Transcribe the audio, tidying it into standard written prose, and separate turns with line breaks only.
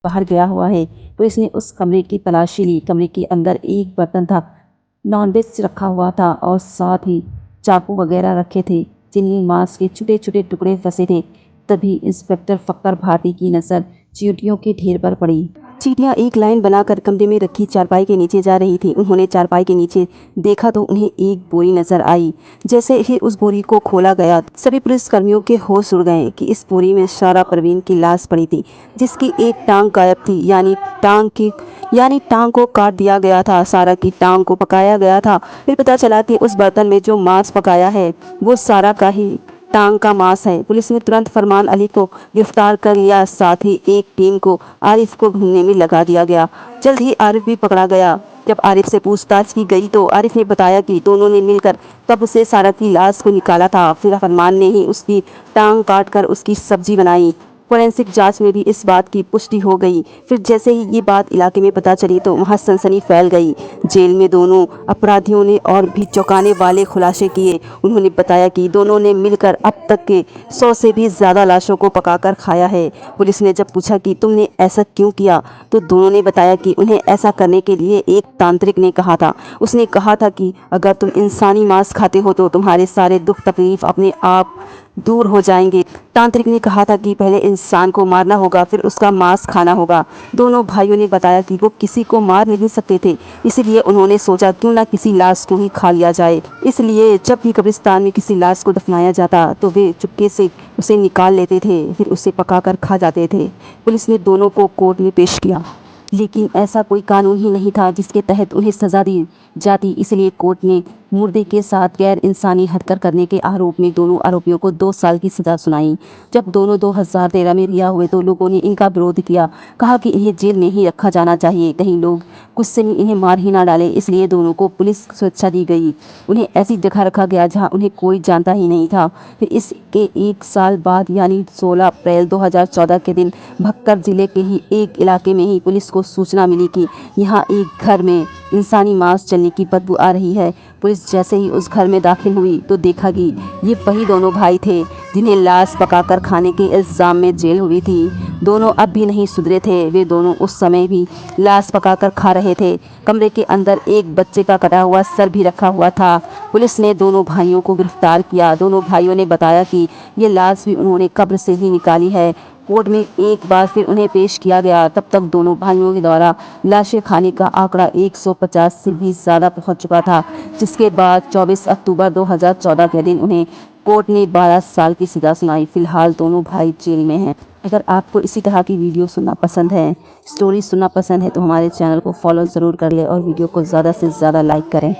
बाहर गया हुआ है। पुलिस ने उस कमरे की तलाशी ली। कमरे के अंदर एक बर्तन था, नॉनवेज रखा हुआ था और साथ ही चाकू वगैरह रखे थे जिनमें मांस के छोटे छोटे टुकड़े फंसे थे। तभी इंस्पेक्टर फक्कर भारती की नज़र चींटियों के ढेर पर पड़ी। चींटियां एक लाइन बनाकर कमरे में रखी चारपाई के नीचे जा रही थी। उन्होंने चारपाई के नीचे देखा तो उन्हें एक बोरी नजर आई। जैसे ही उस बोरी को खोला गया, सभी पुलिसकर्मियों के होश उड़ गए कि इस बोरी में सारा परवीन की लाश पड़ी थी, जिसकी एक टांग गायब थी। यानी टांग को काट दिया गया था। सारा की टांग को पकाया गया था। फिर पता चला कि उस बर्तन में जो मांस पकाया है वो सारा का ही टांग का मांस है। पुलिस ने तुरंत फरमान अली को गिरफ्तार कर लिया। साथ ही एक टीम को आरिफ को ढूंढने में लगा दिया गया। जल्द ही आरिफ भी पकड़ा गया। जब आरिफ से पूछताछ की गई तो आरिफ ने बताया कि दोनों ने मिलकर कब्र से सारा की लाश को निकाला था। फिर फरमान ने ही उसकी टांग काट कर उसकी सब्जी बनाई। फोरेंसिक जांच में भी इस बात की पुष्टि हो गई। फिर जैसे ही ये बात इलाके में पता चली तो वहाँ सनसनी फैल गई। जेल में दोनों अपराधियों ने और भी चौंकाने वाले खुलासे किए। उन्होंने बताया कि दोनों ने मिलकर अब तक के 100 से भी ज़्यादा लाशों को पकाकर खाया है। पुलिस ने जब पूछा कि तुमने ऐसा क्यों किया तो दोनों ने बताया कि उन्हें ऐसा करने के लिए एक तांत्रिक ने कहा था। उसने कहा था कि अगर तुम इंसानी मांस खाते हो तो तुम्हारे सारे दुख तकलीफ अपने आप दूर हो जाएंगे। तांत्रिक ने कहा था कि पहले इंसान को मारना होगा, फिर उसका मांस खाना होगा। दोनों भाइयों ने बताया कि वो किसी को मार नहीं सकते थे, इसलिए उन्होंने सोचा क्यों ना किसी लाश को ही खा लिया जाए। इसलिए जब भी कब्रिस्तान में किसी लाश को दफनाया जाता तो वे चुपके से उसे निकाल लेते थे, फिर उसे पकाकर खा जाते थे। पुलिस ने दोनों को कोर्ट में पेश किया, लेकिन ऐसा कोई कानून ही नहीं था जिसके तहत उन्हें सज़ा दी जाती। इसलिए कोर्ट ने मुर्दे के साथ गैर इंसानी हरकत करने के आरोप में दोनों आरोपियों को 2 साल की सज़ा सुनाई। जब दोनों 2013 में रिहा हुए तो लोगों ने इनका विरोध किया, कहा कि इन्हें जेल में ही रखा जाना चाहिए, कहीं लोग गुस्से में इन्हें मार ही ना डाले। इसलिए दोनों को पुलिस सुरक्षा दी गई। उन्हें ऐसी जगह रखा गया जहां उन्हें कोई जानता ही नहीं था। फिर इसके 1 साल बाद यानी 16 अप्रैल 2014 के दिन भक्कर जिले के ही एक इलाके में ही पुलिस को सूचना मिली कि यहाँ एक घर में इंसानी मांस जलने की बदबू आ रही है। पुलिस जैसे ही उस घर में दाखिल हुई तो देखा कि ये वही दोनों भाई थे जिन्हें लाश पकाकर खाने के इल्ज़ाम में जेल हुई थी। दोनों अब भी नहीं सुधरे थे। वे दोनों उस समय भी लाश पकाकर खा रहे थे। कमरे के अंदर एक बच्चे का कटा हुआ सर भी रखा हुआ था। पुलिस ने दोनों भाइयों को गिरफ्तार किया। दोनों भाइयों ने बताया कि ये लाश भी उन्होंने कब्र से ही निकाली है। कोर्ट में एक बार फिर उन्हें पेश किया गया। तब तक दोनों भाइयों के द्वारा लाशें खाने का आंकड़ा 150 से भी ज़्यादा पहुंच चुका था, जिसके बाद 24 अक्टूबर 2014 के दिन उन्हें कोर्ट ने 12 साल की सज़ा सुनाई। फिलहाल दोनों भाई जेल में हैं। अगर आपको इसी तरह की वीडियो सुनना पसंद है, स्टोरी सुनना पसंद है तो हमारे चैनल को फॉलो ज़रूर कर लें और वीडियो को ज़्यादा से ज़्यादा लाइक करें।